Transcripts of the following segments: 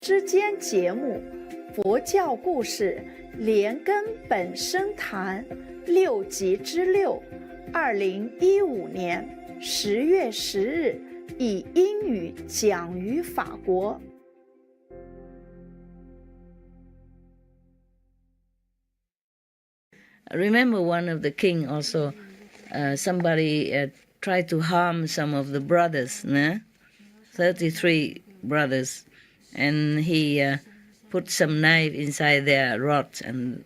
之间节目佛教故事莲根本生谈6集之6，2015年10月10日以英语讲于法国。Remember one of the king also, somebody tried to harm some of the brothers, 33 brothers, and he put some knife inside their rod, and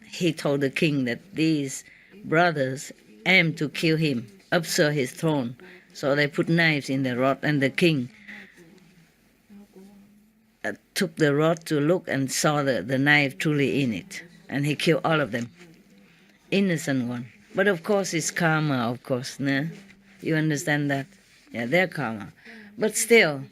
he told the king that these brothers aimed to kill him, usurp his throne. So they put knives in the rod, and the king took the rod to look and saw the knife truly in it, and he killed all of them. Innocent one. But of course it's karma, of course, no? You understand that? Yeah, they're karma. But still,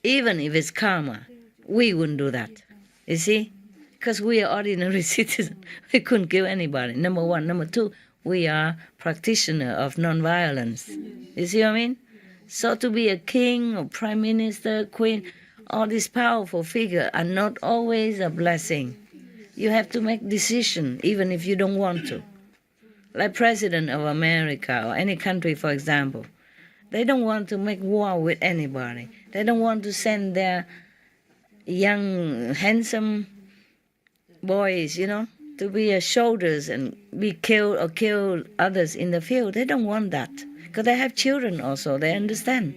even if it's karma, we wouldn't do that. You see? Because we are ordinary citizens. We couldn't kill anybody, number one. Number two, we are practitioner of non-violence. You see what I mean? So to be a king or prime minister, queen, all these powerful figures are not always a blessing. You have to make decision even if you don't want to. Like President of America or any country, for example. They don't want to make war with anybody. They don't want to send their young, handsome boys, to be soldiers and be killed or kill others in the field. They don't want that. Because they have children also, they understand.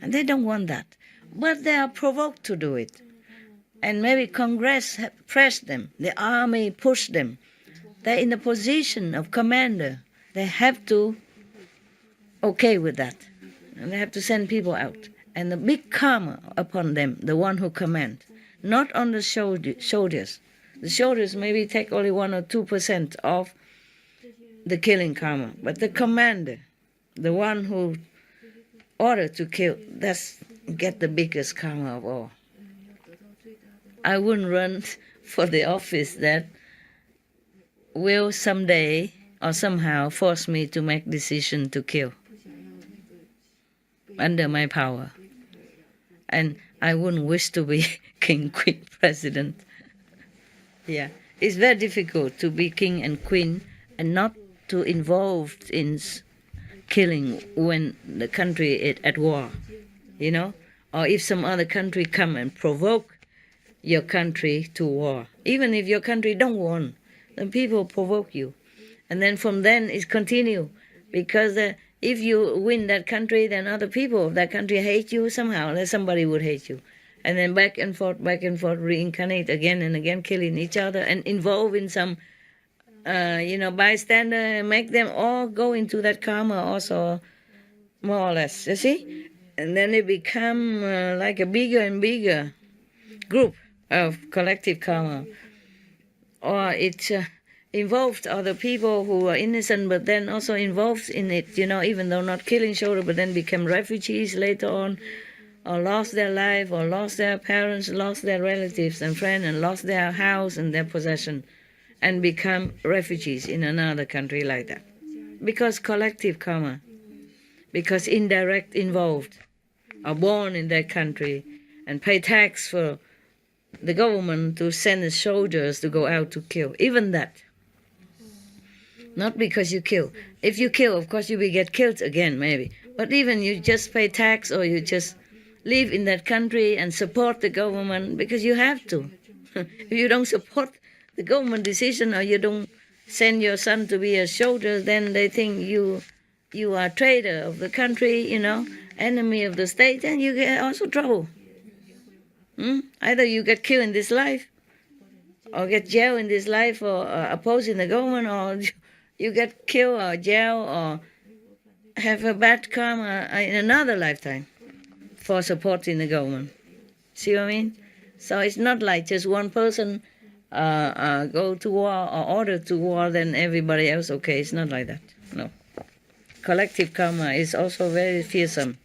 And they don't want that. But they are provoked to do it. And maybe Congress press them, the army push them. They're in the position of commander. They have to okay with that. And they have to send people out. And the big karma upon them, the one who command, not on the soldiers. The soldiers maybe take only 1 or 2% of the killing karma. But the commander, the one who ordered to kill, that's get the biggest karma of all. I wouldn't run for the office that will someday or somehow force me to make decision to kill under my power. And I wouldn't wish to be king, queen, president. Yeah, it's very difficult to be king and queen and not to involve in killing when the country is at war, or if some other country come and provoke your country to war. Even if your country don't want, then people provoke you. And then from then it continue. Because if you win that country, then other people of that country hate you somehow. Then somebody would hate you. And then back and forth, reincarnate again and again, killing each other and involve in some, bystander and make them all go into that karma also, more or less, you see? And then it become like a bigger and bigger group of collective karma, or it involved other people who are innocent but then also involved in it, even though not killing children, but then become refugees later on, or lost their life, or lost their parents, lost their relatives and friends, and lost their house and their possession, and become refugees in another country like that. Because collective karma, because indirect involved, are born in that country and pay tax for the government to send the soldiers to go out to kill. Even that. Not because you kill. If you kill, of course you will get killed again, maybe. But even you just pay tax, or you just live in that country and support the government because you have to. If you don't support the government decision, or you don't send your son to be a soldier, then they think you are traitor of the country, enemy of the state, and you get also trouble. Either you get killed in this life, or get jailed in this life for opposing the government, or you get killed or jailed or have a bad karma in another lifetime for supporting the government. See what I mean? So it's not like just one person go to war or order to war, then everybody else okay. It's not like that. No. Collective karma is also very fearsome.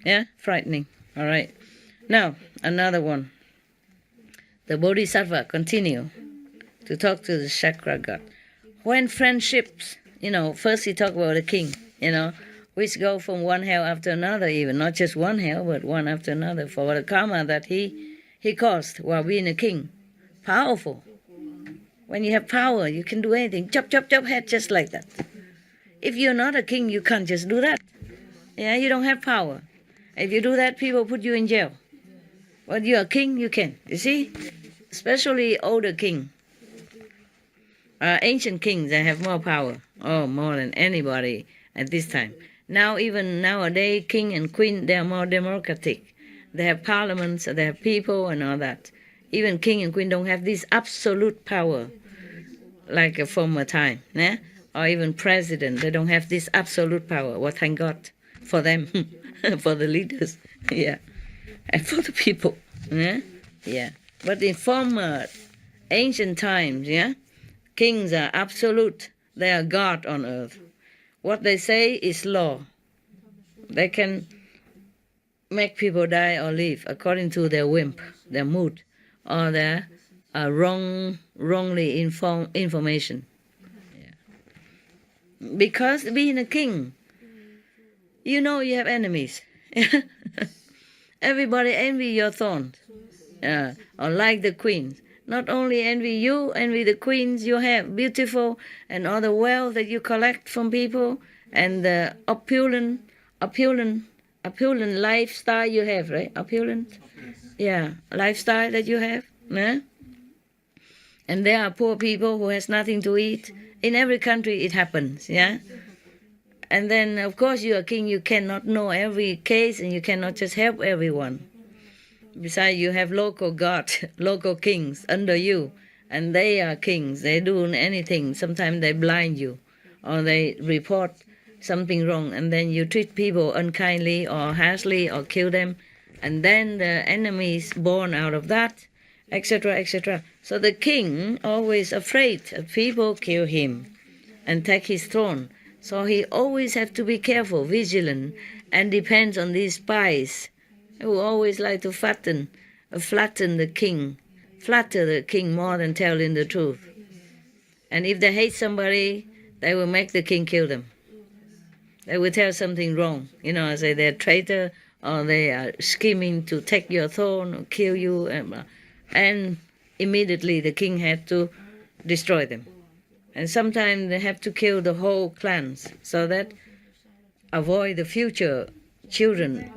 Yeah? Frightening. All right. Now, another one. The Bodhisattva continue to talk to the chakra god. When friendships, first he talked about the king, which go from one hell after another, even not just one hell, but one after another, for the karma that he caused while being a king. Powerful. When you have power, you can do anything. Chop, chop, chop head, just like that. If you're not a king, you can't just do that. Yeah, you don't have power. If you do that, people put you in jail. But you're a king, you can. You see? Especially older king. Ancient kings, they have more power. Oh, more than anybody at this time. Now, even nowadays, king and queen, they are more democratic. They have parliaments, they have people and all that. Even king and queen don't have this absolute power like a former time. Yeah? Or even president, they don't have this absolute power. Well, thank God for them, for the leaders, yeah, and for the people. Yeah? Yeah. But in former ancient times, yeah, kings are absolute. They are God on earth. What they say is law. They can make people die or live according to their whim, their mood, or their wrongly information. Yeah. Because being a king, you know you have enemies. Everybody envy your throne, or like the queens. Not only envy you, envy the queens you have, beautiful, and all the wealth that you collect from people, and the opulent lifestyle you have, right? Opulent, yeah, lifestyle that you have. Yeah? And there are poor people who has nothing to eat. In every country it happens, yeah. And then, of course, you're a king. You cannot know every case, and you cannot just help everyone. Besides, you have local gods, local kings under you, and they are kings. They do anything. Sometimes they blind you, or they report something wrong, and then you treat people unkindly or harshly or kill them, and then the enemies born out of that, etc., etc. So the king always afraid of people kill him and take his throne. So he always have to be careful, vigilant, and depends on these spies who always like to flatter the king more than telling the truth. And if they hate somebody, they will make the king kill them. They will tell something wrong, say they're traitor, or they are scheming to take your throne or kill you, and immediately the king had to destroy them. And sometimes they have to kill the whole clans so that avoid the future children,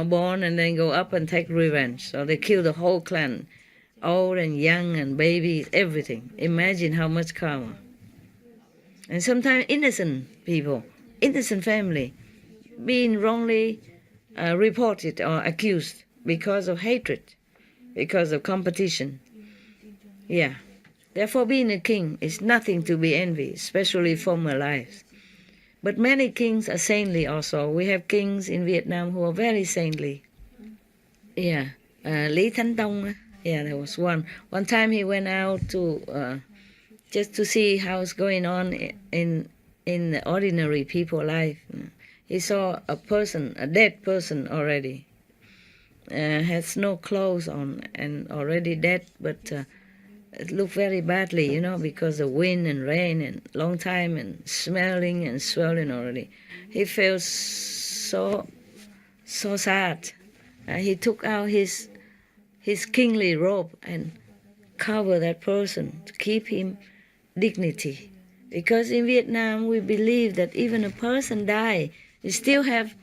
born and then go up and take revenge. So they kill the whole clan, old and young and babies, everything. Imagine how much karma. And sometimes innocent people, innocent family, being wrongly reported or accused because of hatred, because of competition. Yeah. Therefore, being a king is nothing to be envied, especially former lives. But many kings are saintly also. We have kings in Vietnam who are very saintly. Yeah, Lý Thánh Tông. Yeah, there was one. One time he went out to just to see how's going on in the ordinary people life. He saw a dead person already. Has no clothes on and already dead, but it looked very badly, because of wind and rain and long time and smelling and swelling already. He felt so sad. He took out his kingly robe and covered that person to keep him dignity. Because in Vietnam we believe that even a person die, you still have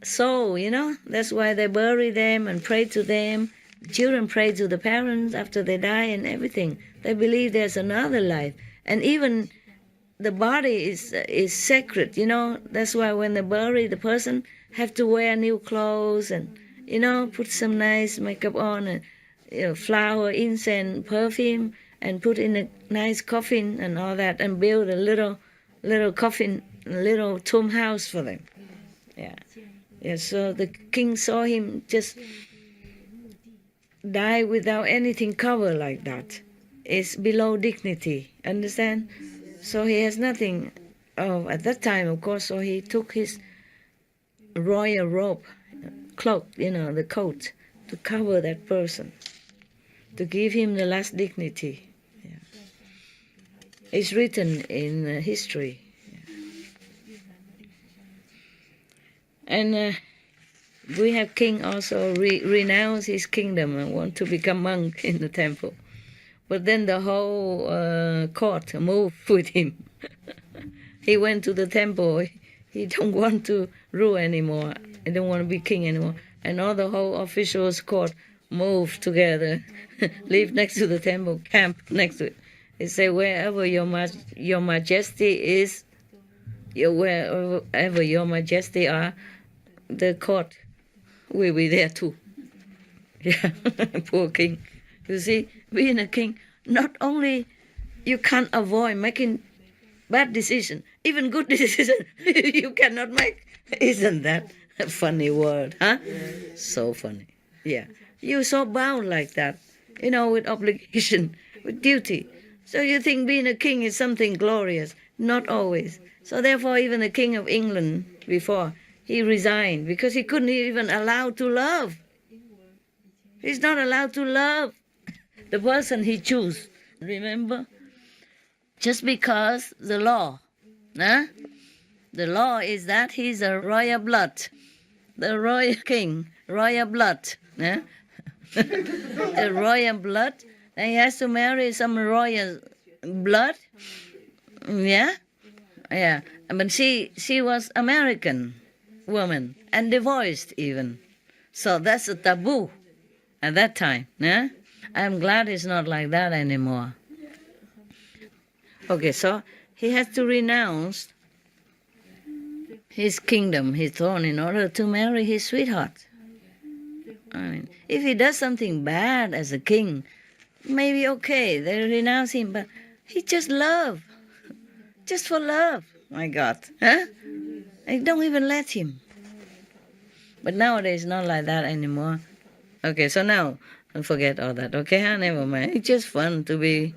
soul, That's why they bury them and pray to them. Children pray to the parents after they die and everything. They believe there's another life. And even the body is sacred, That's why when they bury the person, have to wear new clothes and, put some nice makeup on and, flower, incense, perfume, and put in a nice coffin and all that, and build a little coffin, a little tomb house for them. Yeah. Yeah, so the king saw him just die without anything covered like that. It's below dignity, understand? So he has nothing at that time, of course, so he took his royal robe, cloak, the coat, to cover that person, to give him the last dignity. Yeah. It's written in history. Yeah. And we have king also renounce his kingdom and want to become monk in the temple. But then the whole court moved with him. He went to the temple. He don't want to rule anymore. He don't want to be king anymore. And all the whole officials court moved together, live next to the temple, camp next to it. They say, wherever your majesty is, wherever your majesty are, the court will be there too. Yeah, poor king. You see, being a king, not only you can't avoid making bad decision, even good decision you cannot make. Isn't that a funny word, huh? So funny. Yeah. You're so bound like that, with obligation, with duty. So you think being a king is something glorious. Not always. So therefore, even the King of England before, he resigned because he couldn't even allow to love. He's not allowed to love the person he chose. Remember? Just because the law, huh? The law is that he's a royal blood. The royal king, royal blood. Huh? The royal blood. And he has to marry some royal blood. Yeah? Yeah. But she was American woman and divorced even. So that's a taboo at that time. Yeah? I'm glad it's not like that anymore. Okay, so he has to renounce his kingdom, his throne, in order to marry his sweetheart. I mean, if he does something bad as a king, maybe okay, they renounce him, but he just love. Just for love. My God. Huh? They don't even let him. But nowadays, not like that anymore. Okay, so now, forget all that, okay? Huh? Never mind. It's just fun to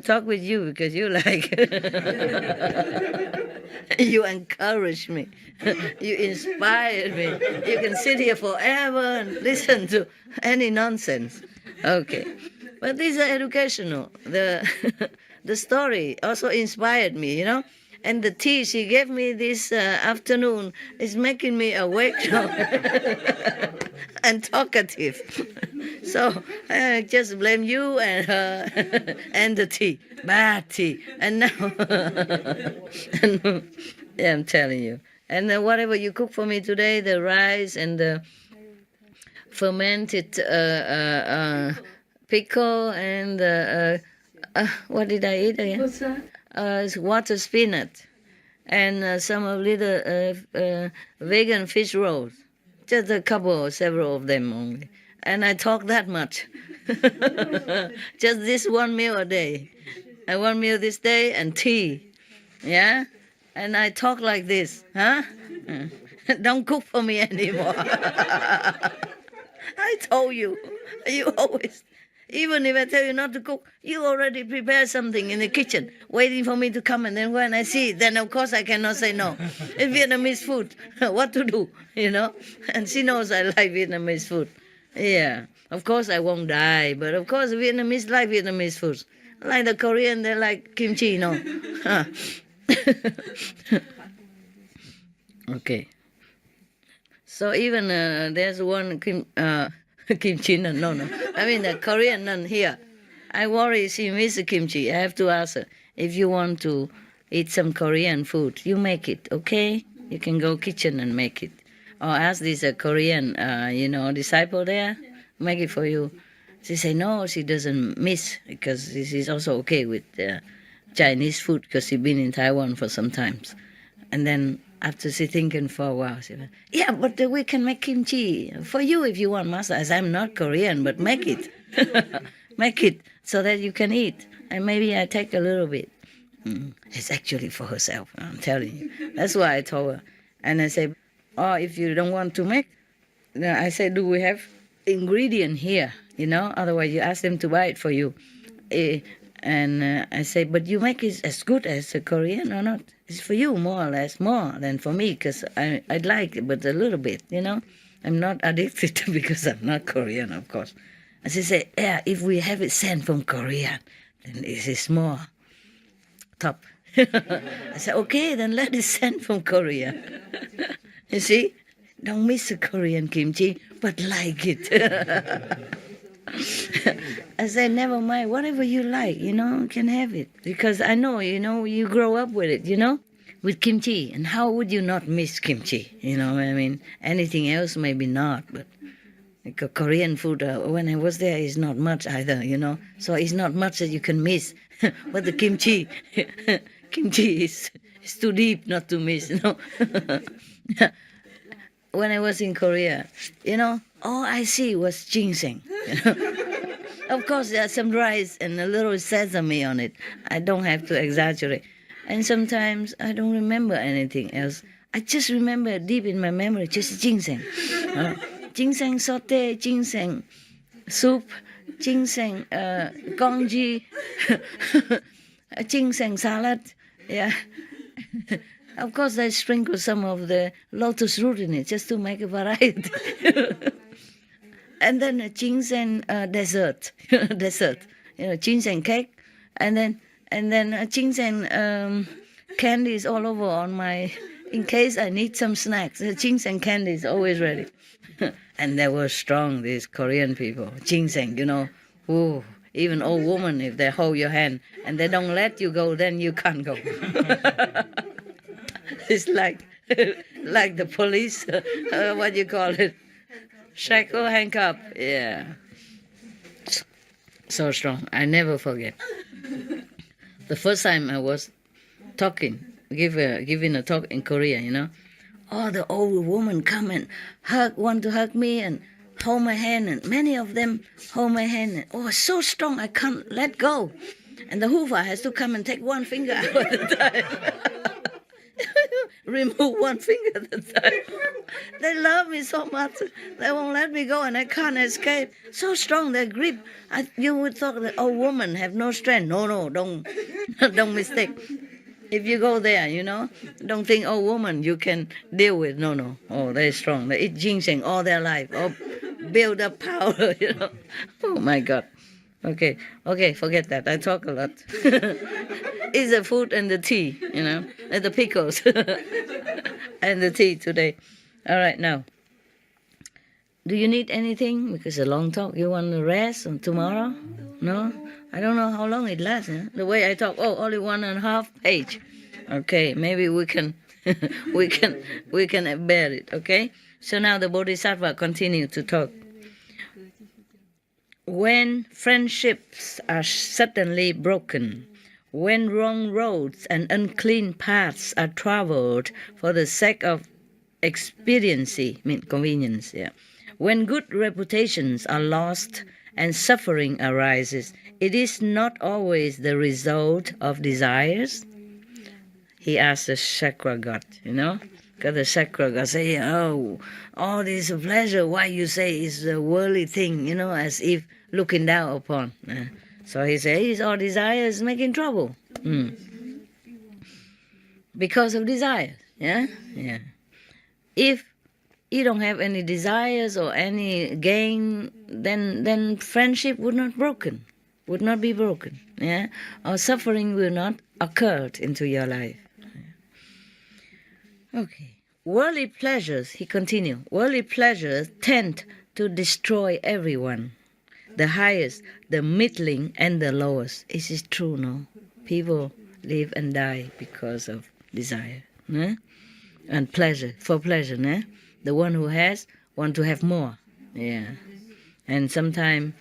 talk with you because you like... You encourage me. You inspired me. You can sit here forever and listen to any nonsense. Okay. But these are educational. The story also inspired me, And the tea she gave me this afternoon is making me awake now and talkative. So I just blame you and her and the tea. Bad tea. And now, yeah, I'm telling you. And whatever you cook for me today, the rice and the fermented pickle and the, what did I eat again? What's that? Water spinach and some of little vegan fish rolls. Just a couple, several of them only. And I talk that much. Just this one meal a day. And one meal this day and tea. Yeah? And I talk like this. Huh? Don't cook for me anymore. I told you. You always... Even if I tell you not to cook, you already prepare something in the kitchen, waiting for me to come. And then when I see it, then of course I cannot say no. It's Vietnamese food. What to do, And she knows I like Vietnamese food. Yeah. Of course I won't die, but of course Vietnamese like Vietnamese food. Like the Korean, they like kimchi, no? Okay. So even there's one kimchi nun, no. I mean the Korean nun here. I worry she misses kimchi. I have to ask her, if you want to eat some Korean food, you make it, okay? You can go kitchen and make it. Or ask this Korean, disciple there, make it for you. She say no, she doesn't miss because she's also okay with Chinese food because she's been in Taiwan for some times. And then after she thinking for a while, she said, yeah, but we can make kimchi for you if you want, Master. I said, I'm not Korean, but make it. Make it so that you can eat. And maybe I take a little bit. It's actually for herself, I'm telling you. That's why I told her. And I said, oh, if you don't want to make, I said, do we have ingredient here? Otherwise you ask them to buy it for you. And I say, but you make it as good as a Korean or not? It's for you, more or less, more than for me, because I'd like it, but a little bit, I'm not addicted because I'm not Korean, of course. And she said, yeah, if we have it sent from Korea, then it is more top. I said, okay, then let it send from Korea. You see? don't miss the Korean kimchi, but like it. I said, never mind, whatever you like, you can have it. Because I know, you grow up with it, with kimchi. And how would you not miss kimchi? I mean, anything else maybe not, but like Korean food, when I was there, is not much either, So it's not much that you can miss. But the kimchi, kimchi is too deep not to miss, When I was in Korea, all I see was ginseng. Of course, there's some rice and a little sesame on it. I don't have to exaggerate. And sometimes I don't remember anything else. I just remember deep in my memory, just ginseng. Ginseng saute, ginseng soup, ginseng congee, ginseng salad. Yeah. Of course, I sprinkle some of the lotus root in it just to make a variety. And then a ginseng dessert, ginseng cake, and then ginseng candies all over on my. In case I need some snacks, the ginseng candy is always ready. And they were strong, these Korean people. Ginseng, ooh, even old women, if they hold your hand and they don't let you go, then you can't go. It's like the police, what do you call it? Shackle, handcuff, yeah. So strong, I never forget. The first time I was giving a talk in Korea, all the old women come and want to hug me and hold my hand, and many of them hold my hand. And, so strong, I can't let go. And the hoover has to come and take one finger out at a time. Remove one finger at a time. They love me so much. They won't let me go and I can't escape. So strong, their grip. You would thought that old women have no strength. No, don't mistake. If you go there, don't think, woman, you can deal with. No. Oh, they're strong. They eat ginseng all their life. Oh, build up power, Oh, my God. Okay, forget that. I talk a lot. It's the food and the tea, and the pickles and the tea today. All right, now. Do you need anything? Because it's a long talk. You want to rest on tomorrow? No? I don't know how long it lasts. Huh? The way I talk, only 1.5 page. Okay, maybe we can we can bear it, okay? So now the Bodhisattva continue to talk. When friendships are suddenly broken, when wrong roads and unclean paths are traveled for the sake of convenience, when good reputations are lost and suffering arises, it is not always the result of desires. He asked the chakra god, because the chakra god say, all this pleasure, why you say is a worldly thing, as if looking down upon. So he says, all desires making trouble. Because of desires, yeah. If you don't have any desires or any gain, then friendship would not be broken, yeah. Or suffering will not occur into your life. Okay. Worldly pleasures, he continued, worldly pleasures tend to destroy everyone. The highest, the middling, and the lowest. Is it true, no? People live and die because of desire, no? And pleasure, for pleasure, no? The one who has want to have more, yeah. And sometimes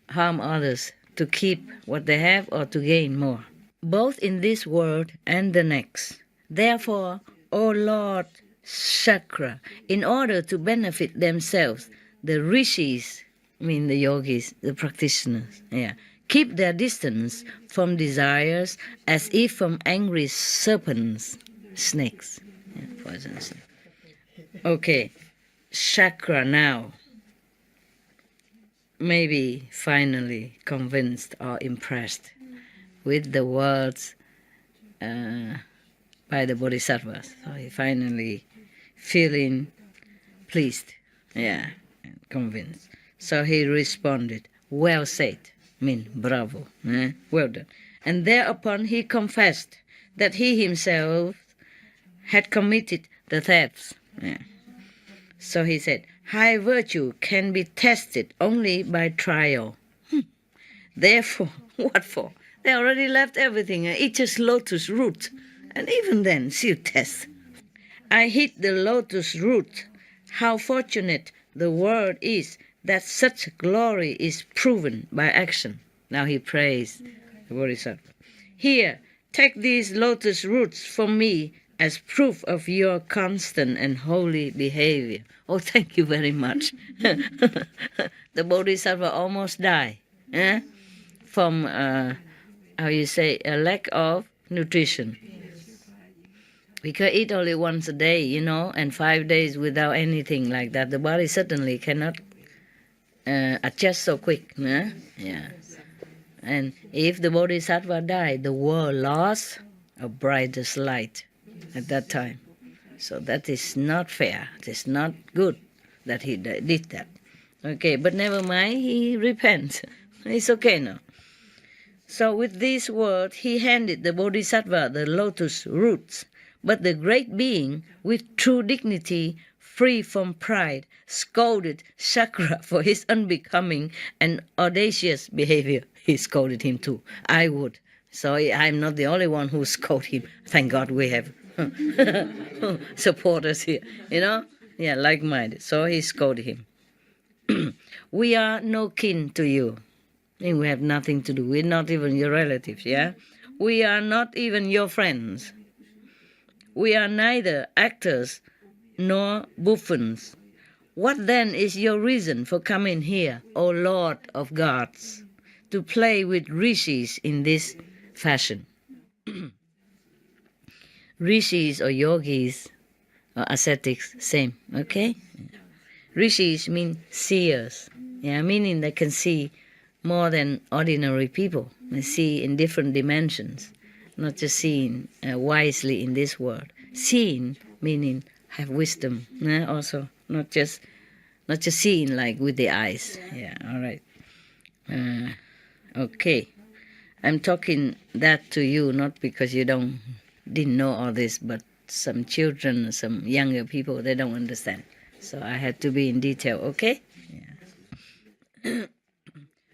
harm others to keep what they have or to gain more. Both in this world and the next. Therefore, O Lord Chakra, in order to benefit themselves, the rishis, the yogis, the practitioners, keep their distance from desires as if from angry serpents, snakes, poisonous. Okay, chakra now, maybe finally convinced or impressed with the words by the Bodhisattvas. So he finally feeling pleased, and convinced. So he responded, well said, bravo, well done. And thereupon he confessed that he himself had committed the thefts. So he said, high virtue can be tested only by trial. Therefore, what for? They already left everything and eat just lotus root. And even then, still test. I hit the lotus root. How fortunate the world is that such glory is proven by action. Now he prays the Bodhisattva. Here, take these lotus roots from me as proof of your constant and holy behavior. Oh, thank you very much. The Bodhisattva almost died from, how you say, a lack of nutrition. We could eat only once a day, and 5 days without anything like that. The body certainly cannot adjust so quick. Yeah. And if the Bodhisattva died, the world lost a brightest light at that time. So that is not fair. It is not good that he did that. Okay, but never mind, he repents. It's okay now. So with these words, he handed the Bodhisattva the lotus roots. But the great being, with true dignity, free from pride, scolded Shakra for his unbecoming and audacious behavior. He scolded him too. I would. So I'm not the only one who scolded him. Thank God we have supporters here, Yeah, like-minded. So he scolded him. We are no kin to you. And we have nothing to do. We're not even your relatives, yeah? We are not even your friends. We are neither actors nor buffoons. What then is your reason for coming here, O Lord of gods, to play with rishis in this fashion? Rishis or yogis or ascetics, same, okay? Rishis mean seers, meaning they can see more than ordinary people. They see in different dimensions, not just seeing wisely in this world. Seeing meaning have wisdom, also not just seeing like with the eyes. Yeah, all right. Okay, I'm talking that to you not because you didn't know all this, but some children, some younger people, they don't understand. So I had to be in detail. Okay. Yeah.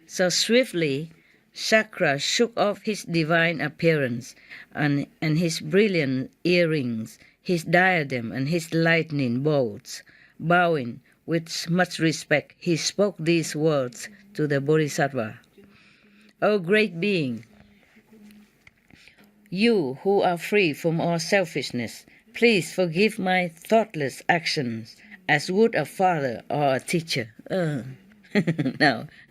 So swiftly, Shakra shook off his divine appearance and his brilliant earrings, his diadem and his lightning bolts. Bowing with much respect, he spoke these words to the Bodhisattva. O great being, you who are free from all selfishness, please forgive my thoughtless actions as would a father or a teacher.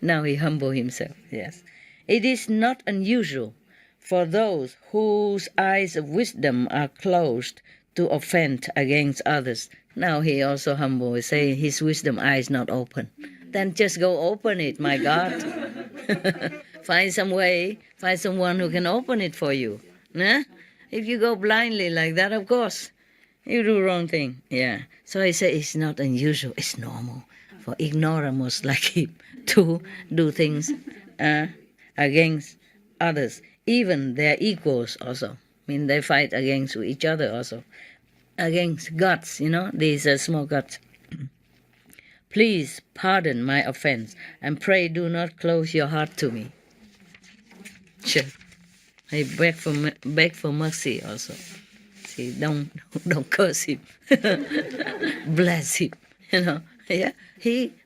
Now he humbled himself, yes. It is not unusual for those whose eyes of wisdom are closed to offend against others. Now he also humble, saying his wisdom eye is not open. Then just go open it, my God. Find some way, find someone who can open it for you. If you go blindly like that, of course, you do wrong thing. Yeah. So he said it's not unusual, it's normal for ignoramus like him to do things against others, even their equals also. I mean, they fight against each other also. Against gods, these small gods. Please pardon my offense, and pray do not close your heart to me. Sure. I beg for mercy also. See, don't curse him. Bless him, Yeah,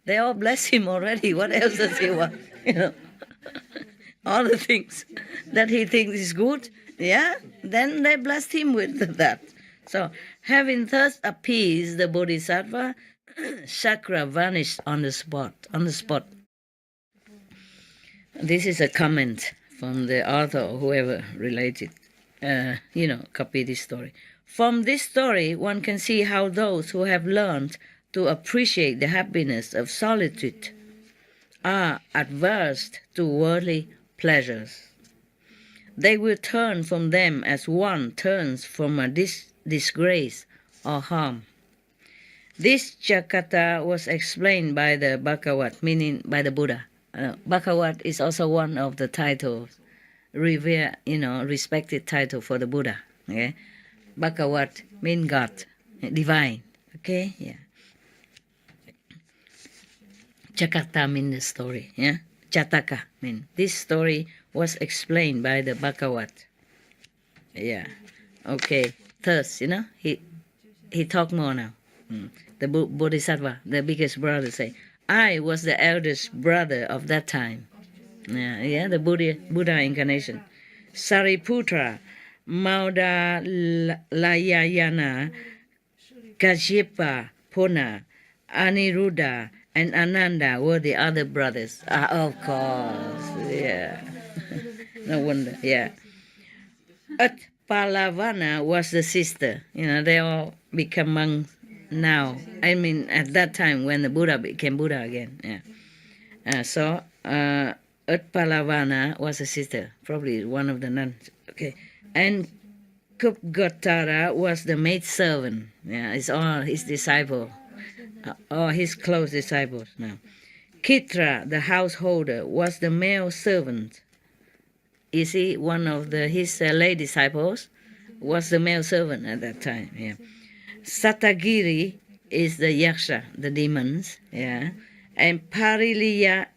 they all bless him already. What else does he want? All the things that he thinks is good, then they blessed him with that. So, having thus appeased the Bodhisattva, Shakra vanished on the spot. This is a comment from the author or whoever related, copied this story. From this story, one can see how those who have learned to appreciate the happiness of solitude are adverse to worldly pleasures. They will turn from them as one turns from a disgrace or harm. This Jakarta was explained by the Bhagavat, meaning by the Buddha. Bhagavat is also one of the titles, respected title for the Buddha. Okay? Bhagavat means God, divine. Okay, yeah. Jakarta means the story, yeah? Jataka means this story was explained by the Bhagavat. Yeah. Okay. Thus, he talk more now. The Bodhisattva, the biggest brother, say, I was the eldest brother of that time. Yeah, the Buddha incarnation. Sariputra, Maudalayana, Kashyapa, Pona, Aniruddha, and Ananda were the other brothers. Of course, yeah. No wonder, yeah. Palavana was the sister. They all become monks now. I mean, at that time when the Buddha became Buddha again. Yeah. So Palavana was a sister, probably one of the nuns. Okay, and Kupgatara was the maidservant. Yeah, it's all his disciple, or his close disciples now. Kitra, the householder, was the male servant. You see, one of his lay disciples was the male servant at that time. Yeah. Satagiri is the yaksha, the demons. Yeah, and Pariliya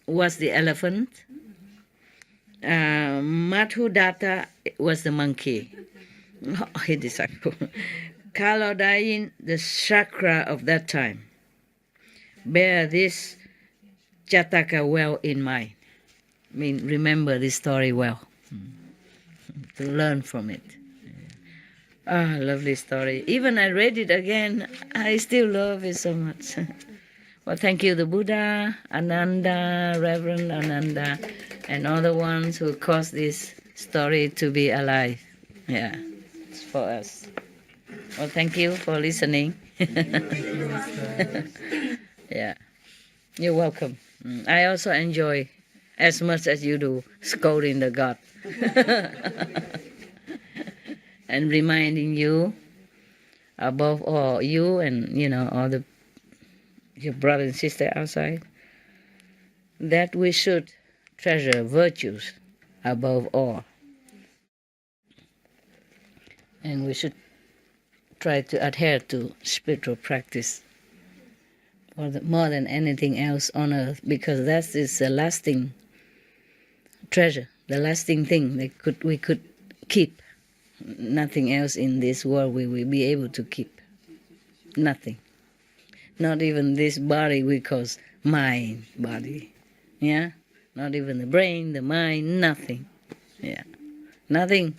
was the elephant. Madhudatta was the monkey. His disciple. Kalodayin, the chakra of that time. Bear this Jataka well in mind. Remember this story well, to learn from it. Lovely story. Even I read it again, I still love it so much. Well, thank you, the Buddha, Ananda, Reverend Ananda, and all the ones who caused this story to be alive. Yeah, it's for us. Well, thank you for listening. Yeah, you're welcome. I also enjoy, as much as you do, scolding the God. And reminding you, above all, you and, all your brother and sister outside, that we should treasure virtues above all. And we should try to adhere to spiritual practice more than anything else on earth, because that is the lasting treasure, the lasting thing that we could keep. Nothing else in this world we will be able to keep. Nothing. Not even this body we call mind body. Yeah? Not even the brain, the mind, nothing. Yeah. Nothing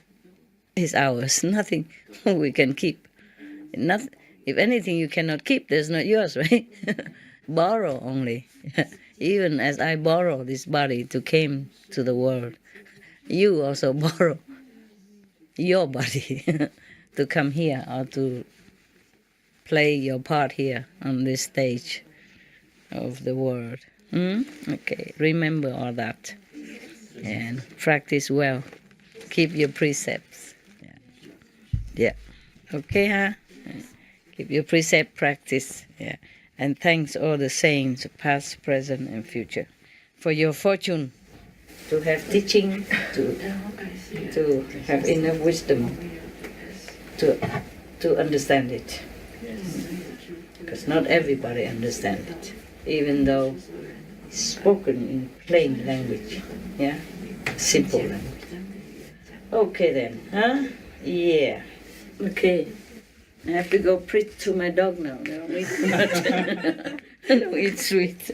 is ours. Nothing we can keep. If anything you cannot keep, there's not yours, right? Borrow only. Even as I borrow this body to came to the world, you also borrow your body to come here or to play your part here on this stage of the world. Okay, remember all that and practice well. Keep your precepts. Yeah. Okay, huh? Keep your precept practice. Yeah. And thanks all the saints, past, present, and future, for your fortune to have teaching, to have enough wisdom to understand it. Because not everybody understands it, even though it's spoken in plain language, yeah, simple language. Okay then, huh? Yeah. Okay. I have to go preach to my dog now. They don't eat much. They don't eat sweet.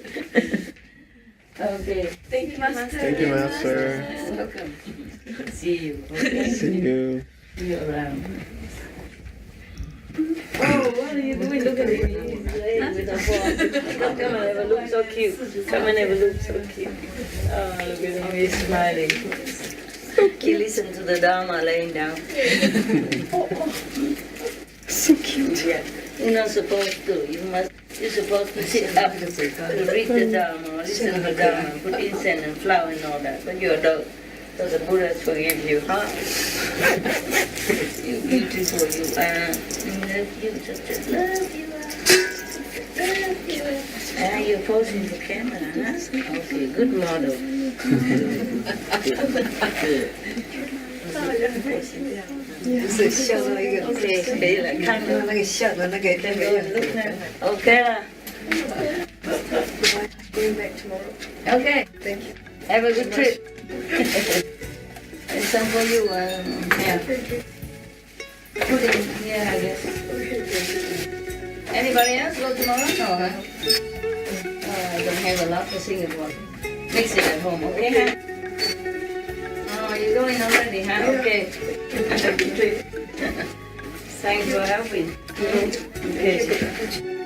Okay. Thank you, Master. Thank you, Master. Welcome. See you. Okay? See you. See you around. Oh, what are you doing? Look at him. He's playing with a ball. Come and have a look so cute. Come and have a look so cute. Oh, look at him. He's smiling. He listened to the Dharma laying down. So cute. Yeah. You're not supposed to. You're supposed to sit up to read the Dharma, listen to the Dharma, put incense and flower and all that. But you're a dog, so the Buddha forgive you, huh? You beautiful, you are. You just love you are. Love you are. You're posing the camera, huh? Okay, good model. Good. 就是笑到一个， Okay, 可以了，看了。那个笑的那个样子。 OK 了。Going back tomorrow. Okay. Thank you. Have a good trip. And some for you. Yeah. Thank you. Put in here, I guess. Anybody else go tomorrow? No, huh? Oh, I don't have a lot to sing about. Mix it at home, okay, huh? Oh, you're going already, huh? Yeah. Okay. Have a good trip. Thanks for helping. Okay.